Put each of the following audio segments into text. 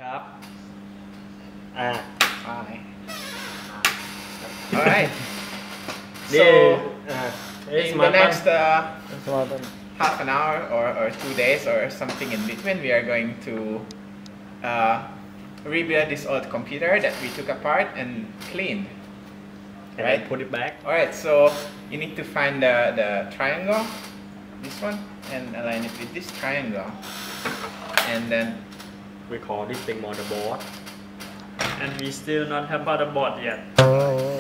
ครับ Fine. Alright. So, in the next half an hour or 2 days or something in between, we are going to rebuild this old computer that we took apart and cleaned. And right? then put it back. Alright, so you need to find the triangle, this one, and align it with this triangle. And then We call this thing motherboard. And we still not have motherboard yet.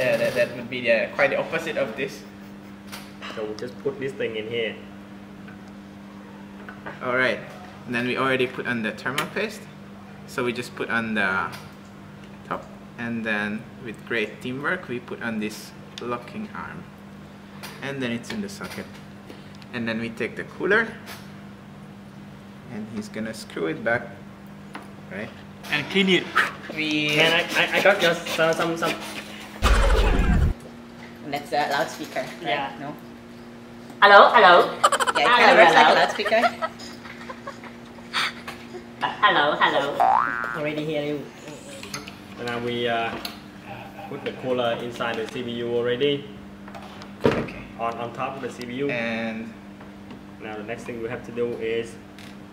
yeah, that would be quite the opposite of this. So we just put this thing in here. Alright, then we already put on the thermal paste. So we just put on the top, and then with great teamwork we put on this locking arm. And then it's in the socket. And then we take the cooler, and he's gonna screw it back, right? And clean it. Man, I got just some. That's a loudspeaker, right? Yeah. No? Hello. Yeah, it kind of works like a loudspeaker. Hello. Already hear you. And now we put the cooler inside the CPU already. Okay. On top of the CPU. And Now the next thing we have to do is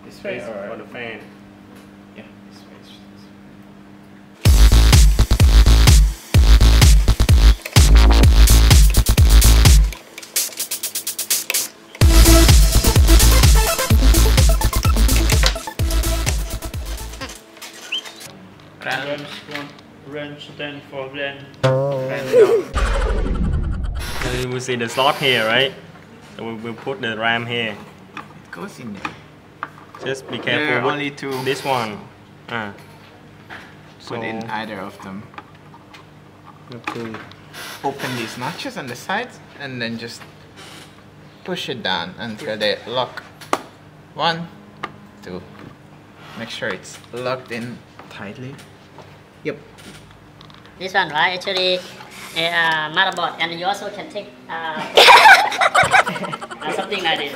this way or for the fan. yeah, this way. Range stand for RAM. And down. You will see the slot here, right? So we will put the RAM here. It goes in there. Just be There careful are with only two. this one. Put in either of them. have to Open these notches on the sides and then just push it down until they lock. 1, 2. Make sure it's locked in tightly. Yep. This one, right? Actually, motherboard, and you also can take something like this.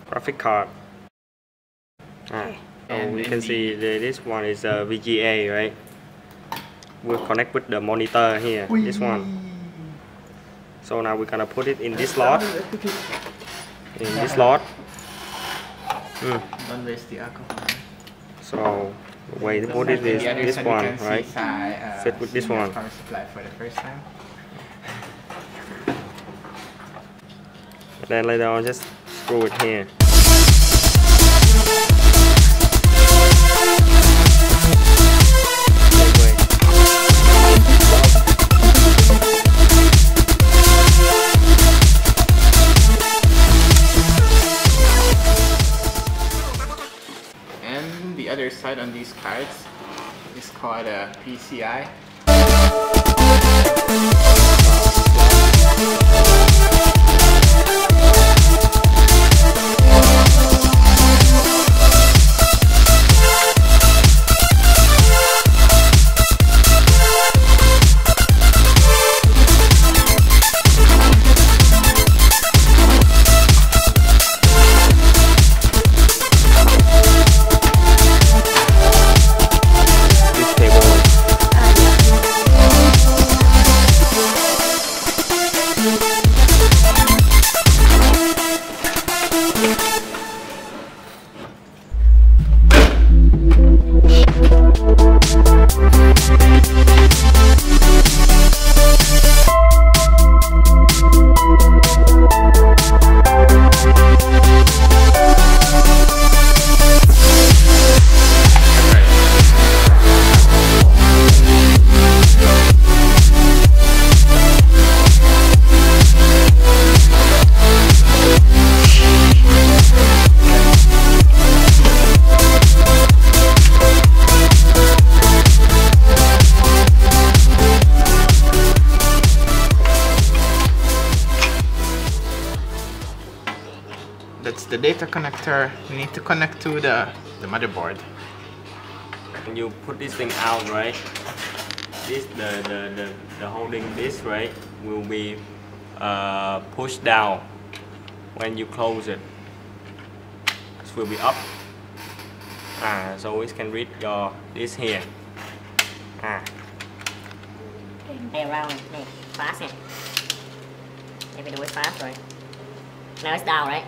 graphic card. So we can see this one is VGA, right? We'll connect with the monitor here, this one. So now we're gonna put it in this slot. In this slot. Don't waste the alcohol. So the way to put it is this one, right? Fit with this one. Power supply for the first time. And then later on, just screw it here. And the other side on these cards is called a PCI. That's the data connector. We need to connect to the motherboard. When you put this thing out, right? This the holding this, right, will be pushed down. When you close it, this will be up. So it can read your this here. Play around này, fast này. If we do it fast rồi. Now it's down, right?